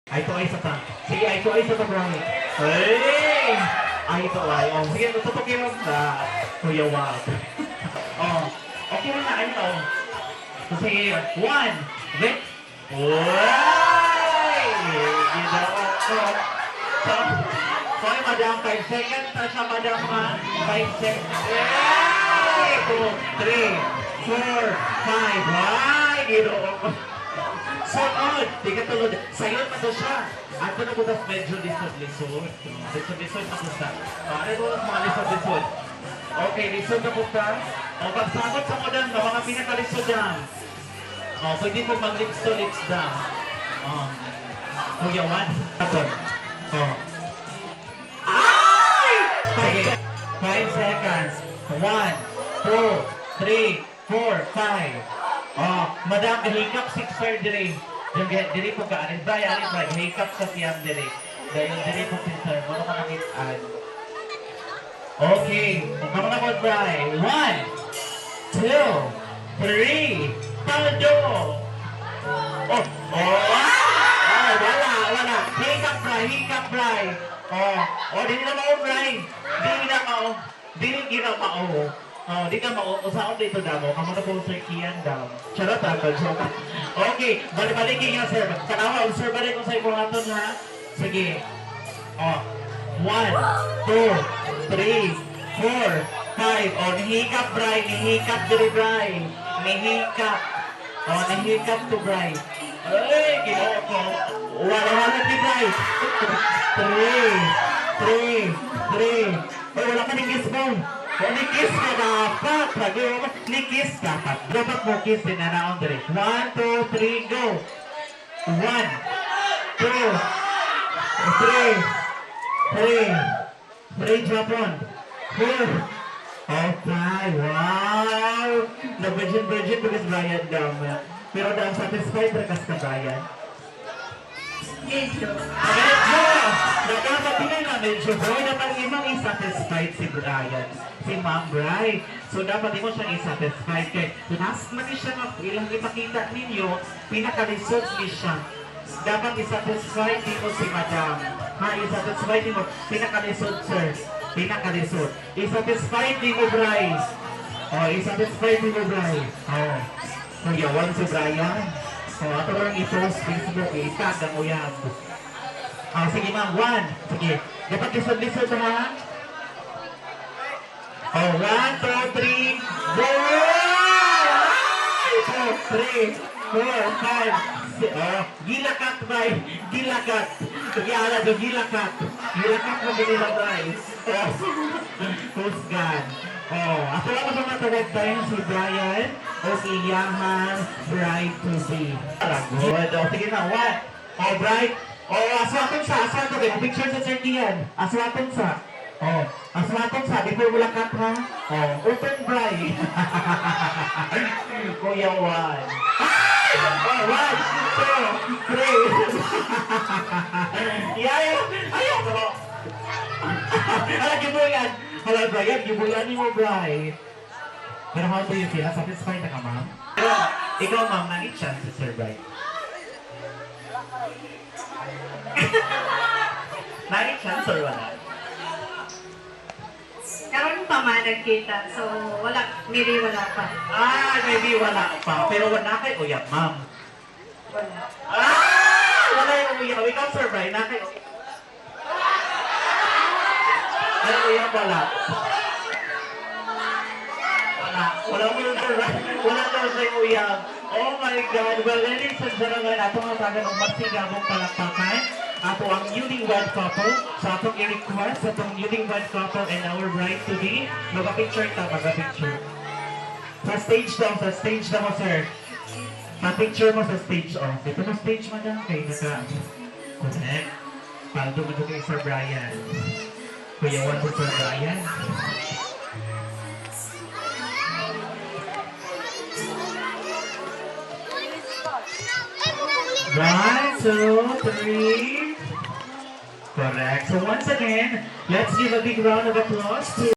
Eye to eye sa ta. Sige, eye to eye sa ta, Brian. Hey! Eye to eye. Oh, sige, tutukin mo sa Kuya Wag. Oh, okay na eye to. So, sige, one. Wait. Wow! Ginawa ko. So, madam, 5 seconds. Siya, madam, 5 seconds. Yay! 2, 3, 4, 5. Ay, ginawa ko. Sunod! Di ka tulad. Sayon pa to siya. Ato na po tas medyo lisod-lisod. Lisod-lisod na po siya. Ano mo mga lisod-lisod? Okay, lisod na po ka. O, pagsagot sa modern na mga pinakalisod lang. O, pwede po mag-lips to lips down. O, Kuya Juan. Ato. O. Ay! Sige. 5 seconds. 1, 2, 3, 4, 5. Oh, madam, hikap 6 sir dire. Yung dire po ka, anin ba, hikap sa siyang dire. Dahil dire po si sir, mo naman ang itan. Okay, kung ka mga mag-try. 1, 2, 3, taldo! Oh, wala. Hikap fry. Di na mao-fry. Di na mao. Oh, di ka mausaon dito damo. Kamu na po sir Kian daw. Charot agad. Okay, balik-balikin nga sir. Kanawa, observe rin ko sa ipungaton ha. Sige. Oh, 1, 2, 3, 4, 5. Oh, nihikap, Bray. Nihikap, diri, Bray. Nihikap. Oh, nihikap to, Bray. Ay, ginawa ko. Wala ni Bray. 3. Oh, wala ka ng gisbong. Oh, nikis ka dapat. Lagi mo, nikis ka dapat. Dapat mo kiss din na naon dire. 1, 2, 3, go. 1, 2, 3, 3, Japon. 4, oh, 5, wow. Na-virgin because Brian daw. Pero daw satisfied rekas ka Brian. Medyo. Nagkakatingin na medyo. Boy, dapat imang i-satisfied si Brian. Si Ma'am Bri. So, dapat mo siyang i-satisfied kay last man siya na ilang ipakita ninyo, pinaka-result niya siya. Dapat i-satisfied mo si Madam. Ha, i-satisfied mo. Pinaka-result, sir. Pinaka-result. I-satisfied mo, Bri. Oh, i-satisfied mo, Bri. Oh. Kuya, one si Brian. Oh, ato lang i-post Facebook, i-tag ang uyab. Oh, sige ma'am, 1. Sige. Dapat lisod-lisod ha. Oh, 1, 2, 3, go! 2, 3, 4, 5. Oh, gilakat, Bray. Gilakat. Kaya do gilakat. Gilakat mo ganila, Bray. Oh, husgan. Oh, ako lang sa matawag tayo si Brian o si Yaman Bride to be. Good. Oh, sige na, 1. Oh, Bride. Oh, aswaton sa. Picture sa Sir Kian. Aswaton sa. Oh, aswaton sa. Before wala cut ha. Oh, open Bride. Kuya 1. Oh, 1, 2, 3. Ayaw ko. Alagyan mo yan. Hello, Brian. Gibulan ni mo, Brian. Pero how do you feel? Satisfied na ka, ma'am? Ikaw, ma'am, nangit chance si Sir Brian. Nangit chance or wala? Karoon pa man nagkita. So, maybe wala pa. Maybe wala pa. Pero wala kay uyak, ma'am. Wala. Wala yung uyak. Ikaw, Sir Brian, na kay uyak. Ano uyak, wala? Wala mo yung Sir Brian. Wala daw sa uyak. Oh my God. Well, ladies and gentlemen, ato nga taga ng magsigabong palakpakan. Ato ang newlywed couple. Sa atong i-request, atong newlywed couple and our bride-to-be. Mag-picture ta, mag-picture. Sa stage daw, sir. Pa-picture mo sa stage, oh. Dito na stage, madam. Kaya naka. Connect. Paldo mo kay Sir Brian. Kuya Juan po Sir Brian. One, two, three. Correct. So once again, let's give a big round of applause to